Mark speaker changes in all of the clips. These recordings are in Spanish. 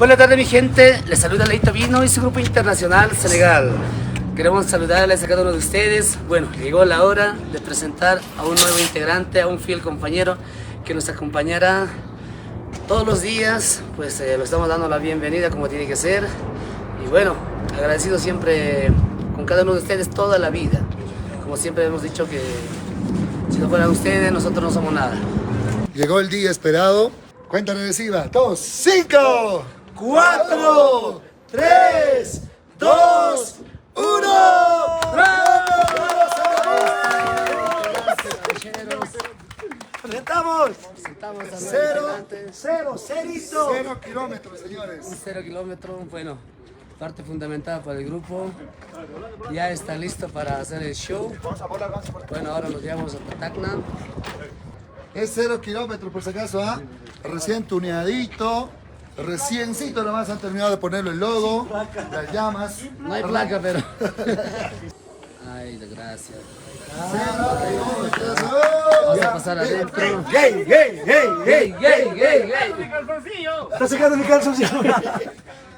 Speaker 1: Buenas tardes mi gente, les saluda Leito Vino y su grupo internacional Senegal. Queremos saludarles a cada uno de ustedes. Bueno, llegó la hora de presentar a un nuevo integrante, a un fiel compañero que nos acompañará todos los días. Pues lo estamos dando la bienvenida como tiene que ser. Y bueno, agradecido siempre con cada uno de ustedes toda la vida. Como siempre hemos dicho que si no fueran ustedes, nosotros no somos nada.
Speaker 2: Llegó el día esperado. Cuenta regresiva. 2, 5, 4, 3, 2, 1.
Speaker 1: Presentamos a
Speaker 2: Cero kilómetros, señores.
Speaker 1: un 0 kilómetro, bueno, parte fundamental para el grupo. Ya está listo para hacer el show. Bueno, ahora nos llevamos a Tacna.
Speaker 2: Es 0 kilómetros, por si acaso, ¿ah? Recién tuneadito. Reciencito nomás han terminado de ponerlo el logo, las llamas.
Speaker 1: No hay placa, pero... Ay, gracias. Vamos a pasar adentro.
Speaker 2: ¡Gay!
Speaker 1: ¡Gay, gay, gay, gay!
Speaker 2: ¡Está sacando mi calzoncillo!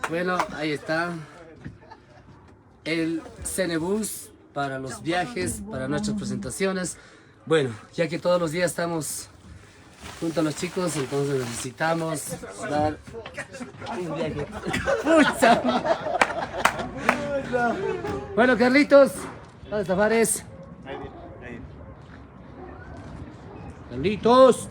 Speaker 1: Bueno, ahí está. El Cenebus para los viajes, para nuestras presentaciones. Bueno, ya que todos los días estamos junto a los chicos, entonces necesitamos dar un viaje. ¡Pucha! Bueno, Carlitos, ¿dónde está Fares? Carlitos.